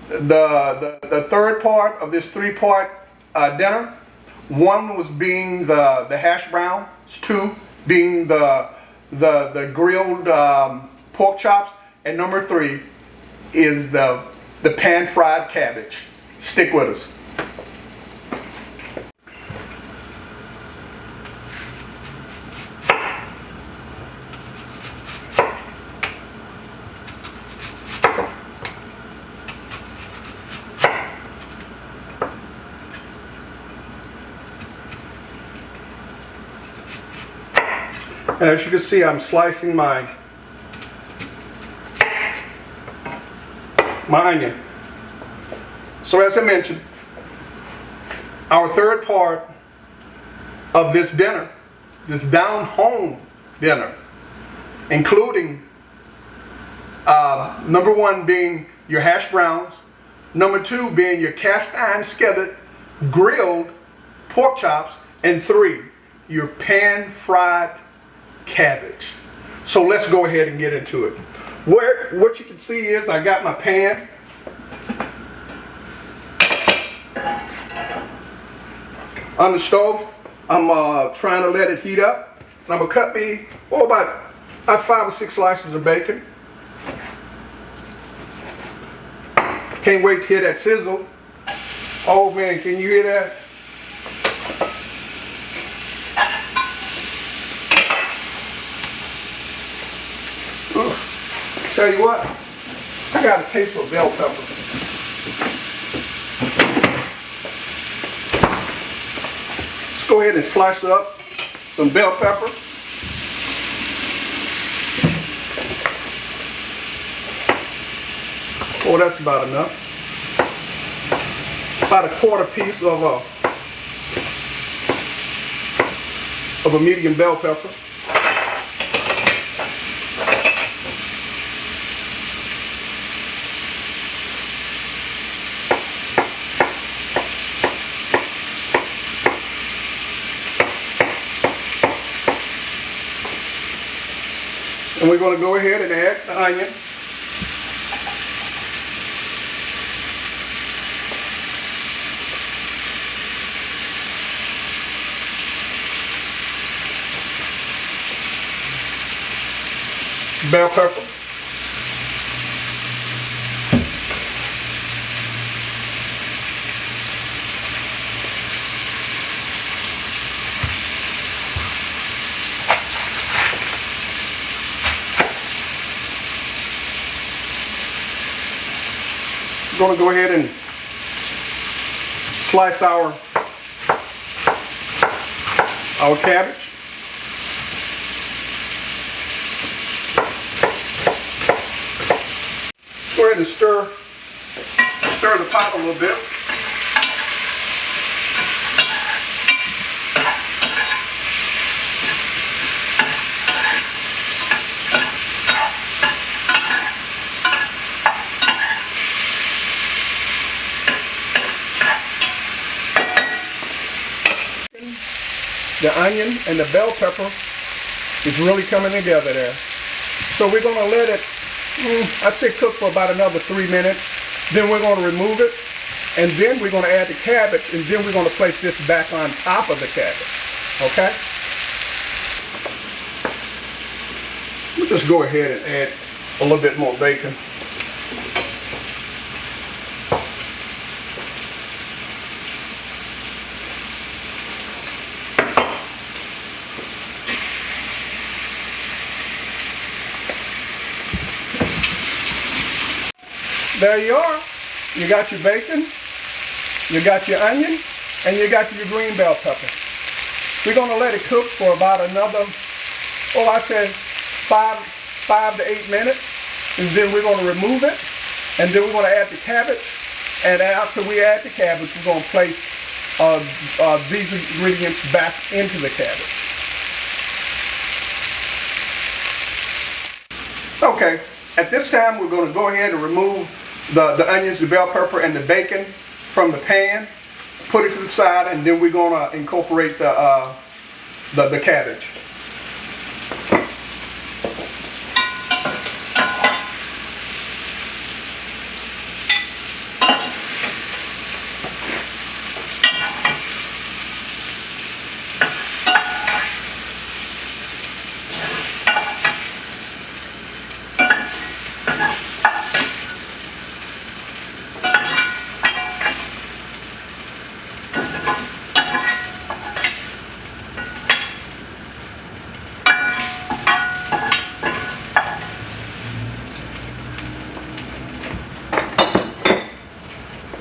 the third part of this three-part dinner. One was being the hash browns, two being the grilled pork chops, and number three is the pan-fried cabbage. Stick with us. And as you can see, I'm slicing my onion. So as I mentioned, our third part of this dinner, this down-home dinner, including number one being your hash browns, number two being your cast iron skillet grilled pork chops, and three, your pan-fried cabbage. So let's go ahead and get into it. What you can see is I got my pan. On the stove. I'm trying to let it heat up. And I'm gonna cut me about 5 or 6 slices of bacon. Can't wait to hear that sizzle. Oh man, can you hear that? Tell you what, I got a taste for bell pepper. Let's go ahead and slice up some bell pepper. Oh, that's about enough. About a quarter piece of a medium bell pepper. And we're going to go ahead and add the onion. Bell pepper. We're going to go ahead and slice our cabbage. Go ahead and stir the pot a little bit. The onion and the bell pepper is really coming together there. So we're going to let it, I'd say, cook for about another 3 minutes. Then we're going to remove it. And then we're going to add the cabbage. And then we're going to place this back on top of the cabbage. Okay? We'll just go ahead and add a little bit more bacon. There you are. You got your bacon, you got your onion, and you got your green bell pepper. We're going to let it cook for about another, I said 5 to 8 minutes. And then we're going to remove it. And then we're going to add the cabbage. And after we add the cabbage, we're going to place these ingredients back into the cabbage. Okay, at this time we're going to go ahead and remove the onions, the bell pepper, and the bacon from the pan. Put it to the side, and then we're going to incorporate the cabbage.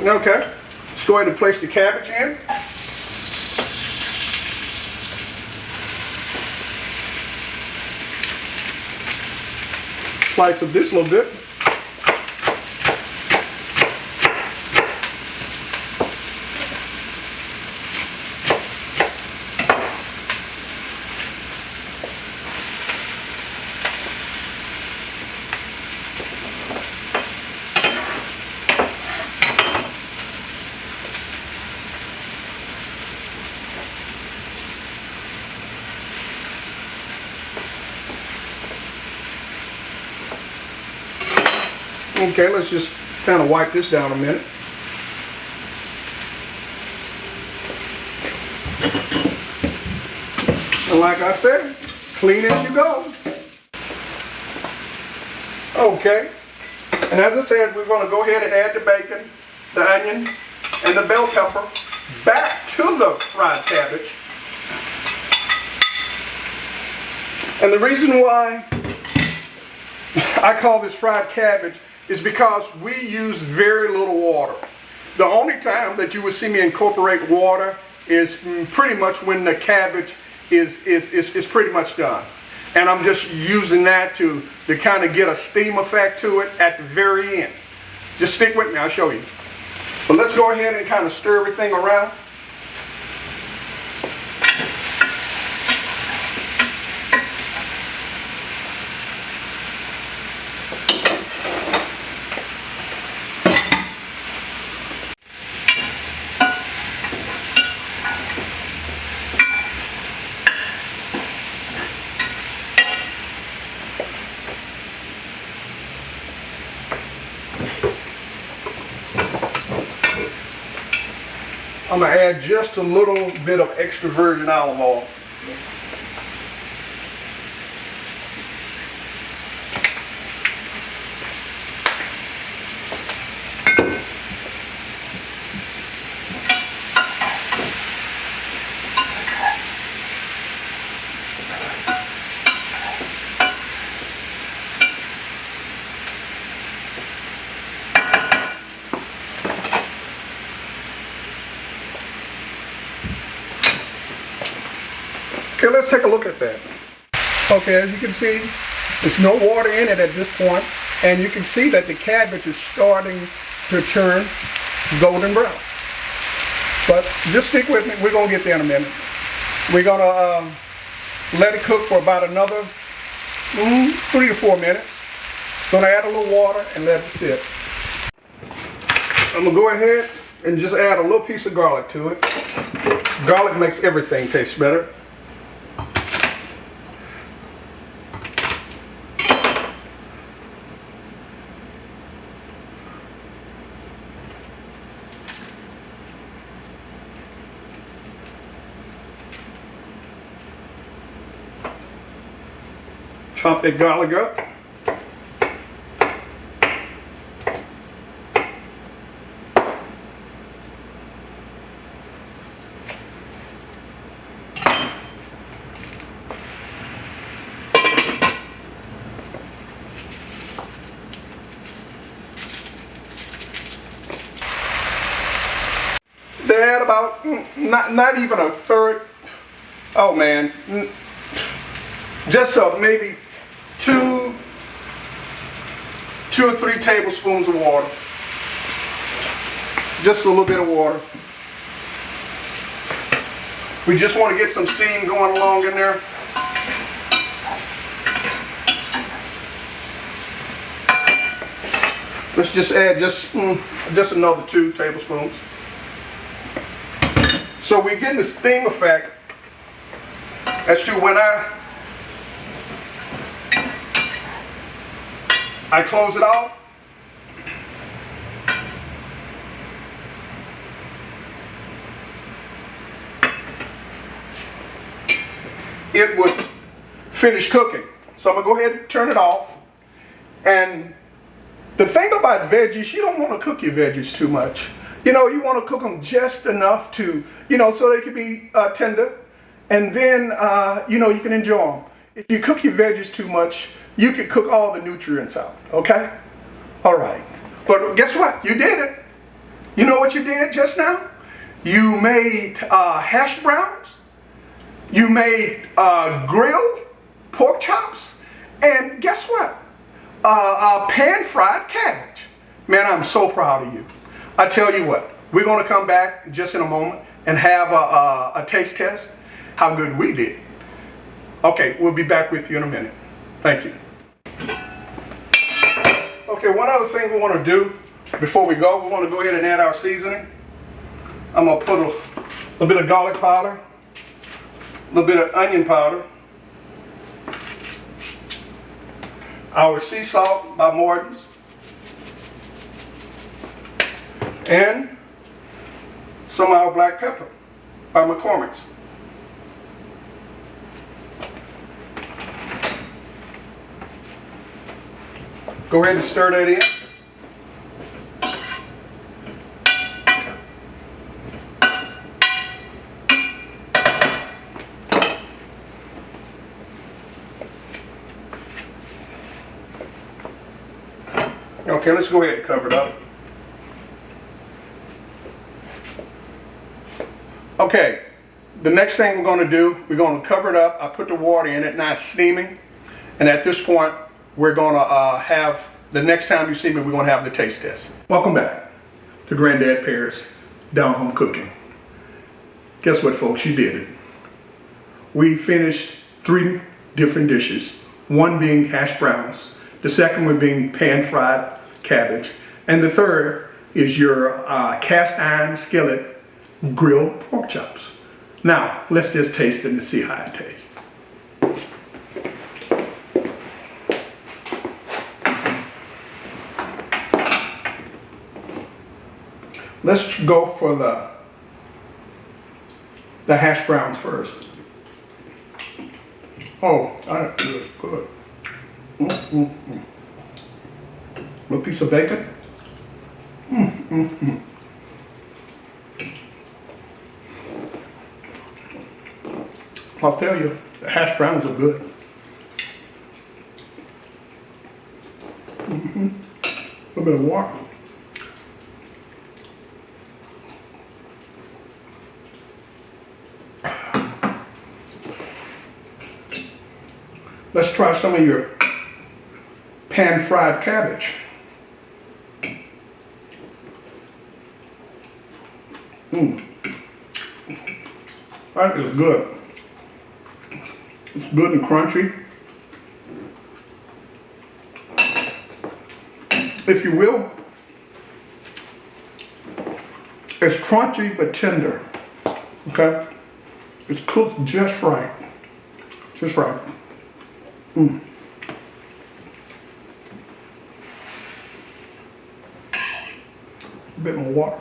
Okay, let's go ahead and place the cabbage in. Slice of this a little bit. Okay, let's just kind of wipe this down a minute. And like I said, clean as you go. Okay, and as I said, we're going to go ahead and add the bacon, the onion, and the bell pepper back to the fried cabbage. And the reason why I call this fried cabbage is because we use very little water. The only time that you will see me incorporate water is pretty much when the cabbage is pretty much done. And I'm just using that to kind of get a steam effect to it at the very end. Just stick with me, I'll show you. But let's go ahead and kind of stir everything around. I'm going to add just a little bit of extra virgin olive oil. Okay, let's take a look at that. Okay, as you can see, there's no water in it at this point, and you can see that the cabbage is starting to turn golden brown. But just stick with me, we're going to get there in a minute. We're going to let it cook for about another 3 to 4 minutes. Going to add a little water and let it sit. I'm going to go ahead and just add a little piece of garlic to it. Garlic makes everything taste better. Chop that garlic up. They add about not even a third. Oh man, just maybe two or 3 tablespoons of water. Just a little bit of water. We just want to get some steam going along in there. Let's just add just another 2 tablespoons. So we're getting the steam effect as to when I close it off. It would finish cooking. So I'm going to go ahead and turn it off. And the thing about veggies, you don't want to cook your veggies too much. You know, you want to cook them just enough to, so they can be tender. And then, you can enjoy them. If you cook your veggies too much, you can cook all the nutrients out, okay? All right. But guess what? You did it. You know what you did just now? You made hash browns. You made grilled pork chops. And guess what? Pan-fried cabbage. Man, I'm so proud of you. I tell you what, we're going to come back just in a moment and have a taste test, how good we did. Okay, we'll be back with you in a minute. Thank you. Okay, one other thing we want to do before we go, we want to go ahead and add our seasoning. I'm going to put a little bit of garlic powder, a little bit of onion powder, our sea salt by Morton's, and some of our black pepper by McCormick's. Go ahead and stir that in. Okay, let's go ahead and cover it up. Okay, the next thing we're going to do, we're going to cover it up. I put the water in it, now it's steaming. And at this point, we're going to have, the next time you see me, we're going to have the taste test. Welcome back to Granddad Pears Down Home Cooking. Guess what, folks? You did it. We finished 3 different dishes. One being hash browns, the second one being pan-fried cabbage, and the third is your cast iron skillet grilled pork chops. Now, let's just taste it and see how it tastes. Let's go for the hash browns first. Oh, that is good. A piece of bacon. I'll tell you, the hash browns are good. A little bit of water. Let's try some of your pan-fried cabbage. That is good. It's good and crunchy. If you will, it's crunchy but tender. Okay? It's cooked just right. Just right. A bit more water.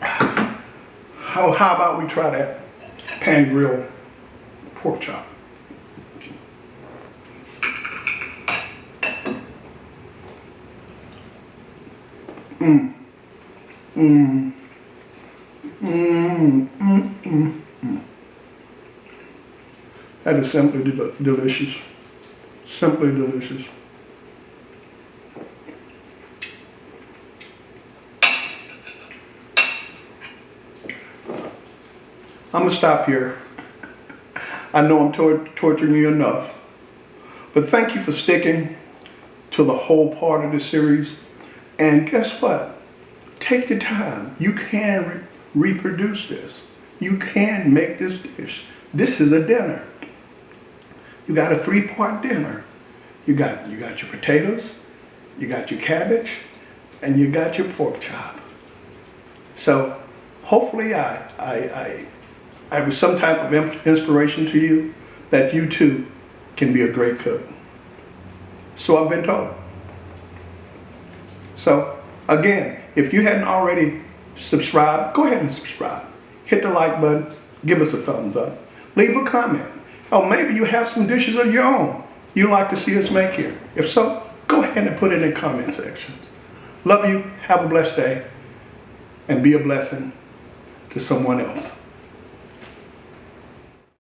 How about we try that pan grilled pork chop? That is simply delicious. Simply delicious. I'm gonna stop here. I know I'm torturing you enough, but thank you for sticking to the whole part of the series. And guess what? Take the time. You can reproduce this. You can make this dish. This is a dinner. You got a 3-part dinner. You got your potatoes, you got your cabbage, and you got your pork chop. So hopefully I was some type of inspiration to you that you too can be a great cook. So I've been told. So again, if you hadn't already subscribed, go ahead and subscribe. Hit the like button, give us a thumbs up, leave a comment. Oh, maybe you have some dishes of your own you'd like to see us make here. If so, go ahead and put it in the comment section. Love you, have a blessed day, and be a blessing to someone else.